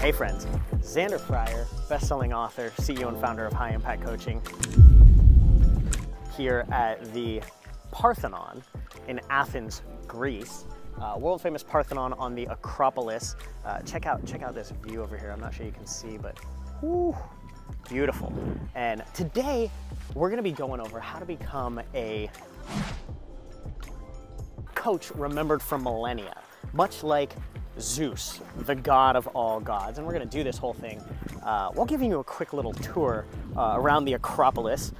Hey friends, Zander, best-selling author, CEO and founder of High Impact Coaching, here at the Parthenon in Athens, Greece. World-famous Parthenon on the Acropolis. Check out this view over here. I'm not sure you can see, but whew, beautiful. And today we're going to be going over how to become a coach remembered from millennia, much like Zeus, the god of all gods. And we're going to do this whole thing while giving you a quick little tour around the Acropolis,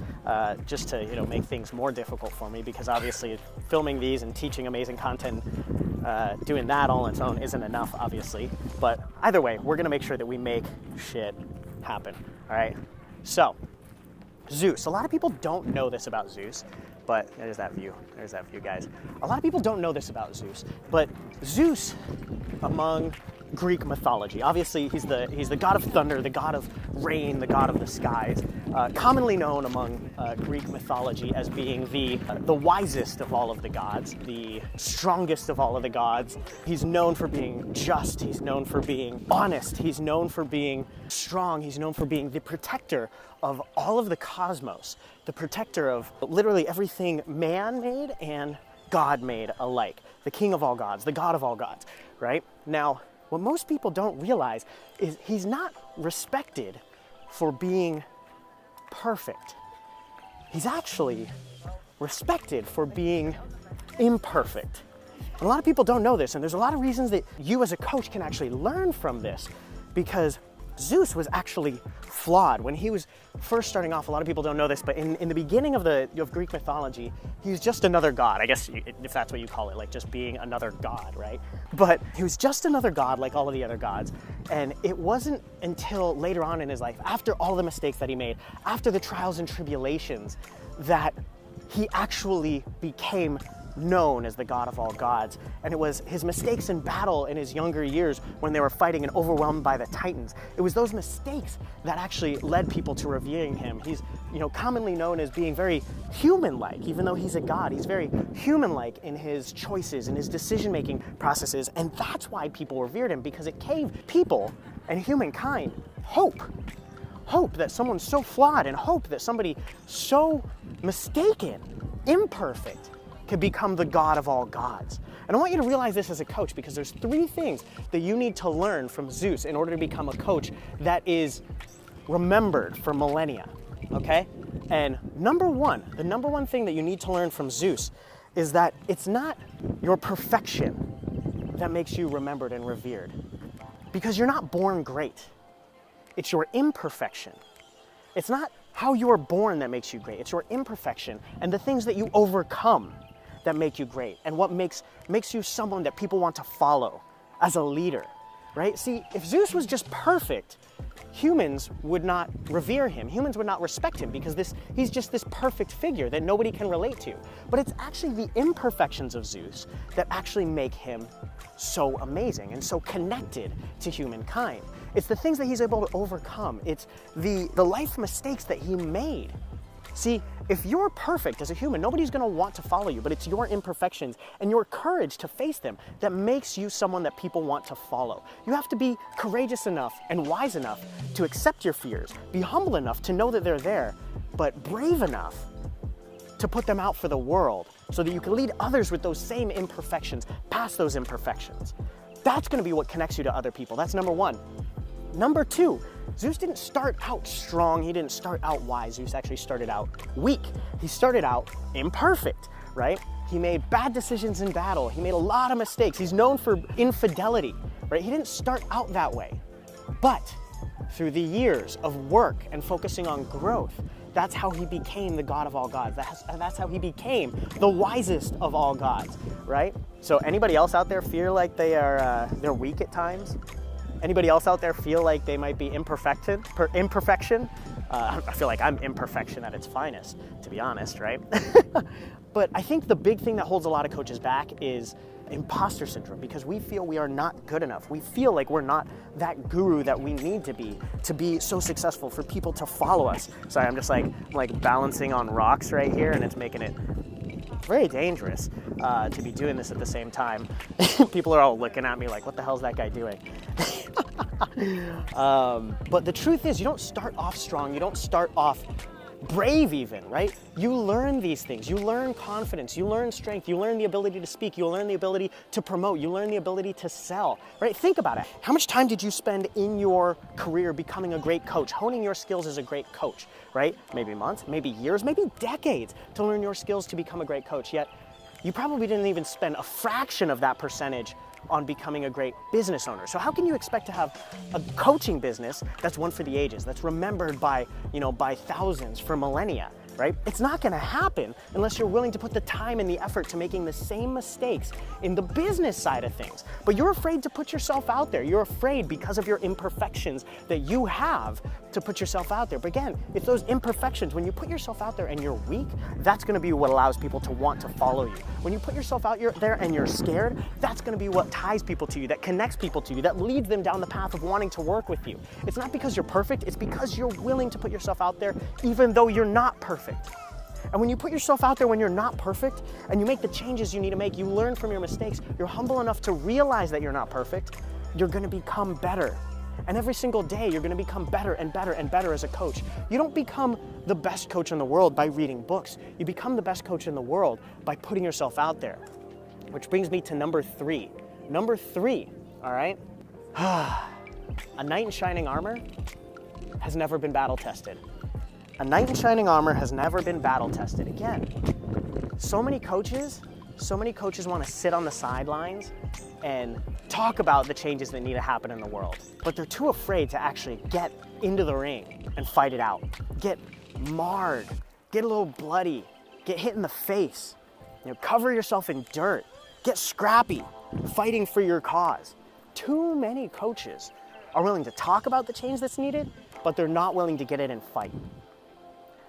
just to make things more difficult for me, because obviously filming these and teaching amazing content, doing that all on its own isn't enough, obviously. But either way, we're going to make sure that we make shit happen. All right. So Zeus. A lot of people don't know this about Zeus, but there's that view. There's that view, guys. A lot of people don't know this about Zeus, but Zeus, among Greek mythology, obviously he's the god of thunder, the god of rain, the god of the skies, commonly known among Greek mythology as being the wisest of all of the gods, the strongest of all of the gods. He's known for being just, he's known for being honest, he's known for being strong, he's known for being the protector of all of the cosmos, the protector of literally everything man made and God made alike, the king of all gods, the god of all gods, right? Now, what most people don't realize is he's not respected for being perfect. He's actually respected for being imperfect. And a lot of people don't know this, and there's a lot of reasons that you as a coach can actually learn from this, because Zeus was actually flawed. When he was first starting off, a lot of people don't know this, but in the beginning of Greek mythology, he was just another god, I guess, if that's what you call it, like just being another god, right? But he was just another god like all of the other gods, and it wasn't until later on in his life, after all the mistakes that he made, after the trials and tribulations, that he actually became known as the god of all gods. And it was his mistakes in battle in his younger years when they were fighting and overwhelmed by the Titans. It was those mistakes that actually led people to revering him. He's commonly known as being very human-like. Even though he's a god, he's very human-like in his choices and his decision-making processes. And that's why people revered him, because it gave people and humankind hope. Hope that someone so flawed, and hope that somebody so mistaken, imperfect, could become the god of all gods. And I want you to realize this as a coach, because there's 3 things that you need to learn from Zeus in order to become a coach that is remembered for millennia, okay? And the number one thing that you need to learn from Zeus is that it's not your perfection that makes you remembered and revered, because you're not born great. It's your imperfection. It's not how you were born that makes you great. It's your imperfection and the things that you overcome that make you great, and what makes you someone that people want to follow as a leader, right? See, if Zeus was just perfect, humans would not revere him. Humans would not respect him, because he's just this perfect figure that nobody can relate to. But it's actually the imperfections of Zeus that actually make him so amazing and so connected to humankind. It's the things that he's able to overcome. It's the life mistakes that he made. See, if you're perfect as a human, nobody's going to want to follow you, but it's your imperfections and your courage to face them that makes you someone that people want to follow. You have to be courageous enough and wise enough to accept your fears, be humble enough to know that they're there, but brave enough to put them out for the world so that you can lead others with those same imperfections, past those imperfections. That's going to be what connects you to other people. That's number 1. Number 2, Zeus didn't start out strong, he didn't start out wise. Zeus actually started out weak. He started out imperfect, right? He made bad decisions in battle. He made a lot of mistakes. He's known for infidelity, right? He didn't start out that way. But through the years of work and focusing on growth, that's how he became the god of all gods. That's how he became the wisest of all gods, right? So anybody else out there feel like they're weak at times? Anybody else out there feel like they might be imperfection? I feel like I'm imperfection at its finest, to be honest, right? But I think the big thing that holds a lot of coaches back is imposter syndrome, because we feel we are not good enough. We feel like we're not that guru that we need to be so successful for people to follow us. Sorry, I'm just like balancing on rocks right here, and it's making it very dangerous to be doing this at the same time. People are all looking at me like, what the hell is that guy doing? But the truth is, you don't start off strong. You don't start off brave even, right? You learn these things. You learn confidence. You learn strength. You learn the ability to speak. You learn the ability to promote. You learn the ability to sell, right? Think about it. How much time did you spend in your career becoming a great coach, honing your skills as a great coach, right? Maybe months, maybe years, maybe decades to learn your skills to become a great coach. Yet you probably didn't even spend a fraction of that percentage on becoming a great business owner. So how can you expect to have a coaching business that's one for the ages, that's remembered by, by thousands for millennia, right? It's not gonna happen unless you're willing to put the time and the effort to making the same mistakes in the business side of things. But you're afraid to put yourself out there. You're afraid because of your imperfections that you have to put yourself out there. But again, it's those imperfections. When you put yourself out there and you're weak, that's gonna be what allows people to want to follow you. When you put yourself out there and you're scared, that's gonna be what ties people to you, that connects people to you, that leads them down the path of wanting to work with you. It's not because you're perfect, it's because you're willing to put yourself out there even though you're not perfect. And when you put yourself out there when you're not perfect and you make the changes you need to make, you learn from your mistakes, you're humble enough to realize that you're not perfect, you're gonna become better. And every single day, you're gonna become better and better and better as a coach. You don't become the best coach in the world by reading books. You become the best coach in the world by putting yourself out there. Which brings me to number three. Number three, all right? A knight in shining armor has never been battle tested. A knight in shining armor has never been battle tested. Again, so many coaches want to sit on the sidelines and talk about the changes that need to happen in the world, but they're too afraid to actually get into the ring and fight it out. Get marred, get a little bloody, get hit in the face, cover yourself in dirt, get scrappy, fighting for your cause. Too many coaches are willing to talk about the change that's needed, but they're not willing to get in and fight.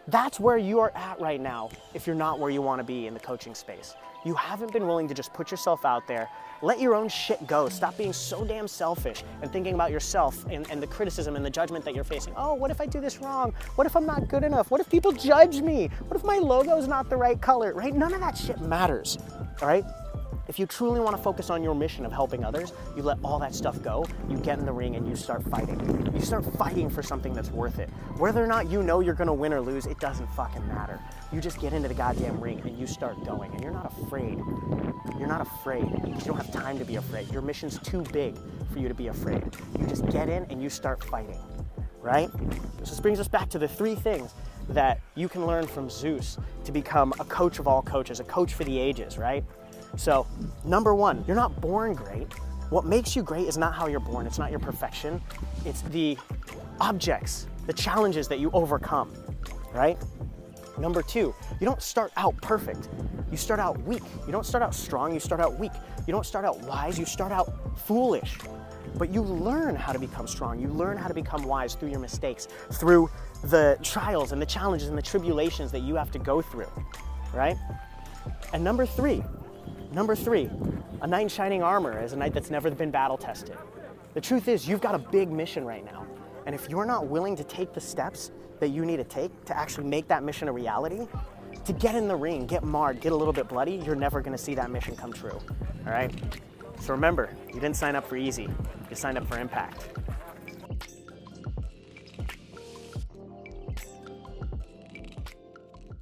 That's where you are at right now if you're not where you want to be in the coaching space. You haven't been willing to just put yourself out there, let your own shit go, stop being so damn selfish and thinking about yourself and the criticism and the judgment that you're facing. Oh, what if I do this wrong? What if I'm not good enough? What if people judge me? What if my logo's not the right color, right? None of that shit matters, all right? If you truly want to focus on your mission of helping others, you let all that stuff go, you get in the ring and you start fighting. You start fighting for something that's worth it. Whether or not you know you're gonna win or lose, it doesn't fucking matter. You just get into the goddamn ring and you start going, and you're not afraid. You're not afraid. You don't have time to be afraid. Your mission's too big for you to be afraid. You just get in and you start fighting, right? So this brings us back to the three things that you can learn from Zeus to become a coach of all coaches, a coach for the ages, right? So, number one, you're not born great. What makes you great is not how you're born. It's not your perfection. It's the objects, the challenges that you overcome, right? Number two, you don't start out perfect. You start out weak. You don't start out strong, you start out weak. You don't start out wise, you start out foolish. But you learn how to become strong. You learn how to become wise through your mistakes, through the trials and the challenges and the tribulations that you have to go through, right? And number three, a knight in shining armor is a knight that's never been battle tested. The truth is, you've got a big mission right now. And if you're not willing to take the steps that you need to take to actually make that mission a reality, to get in the ring, get marred, get a little bit bloody, you're never gonna see that mission come true, all right? So remember, you didn't sign up for easy, you signed up for impact.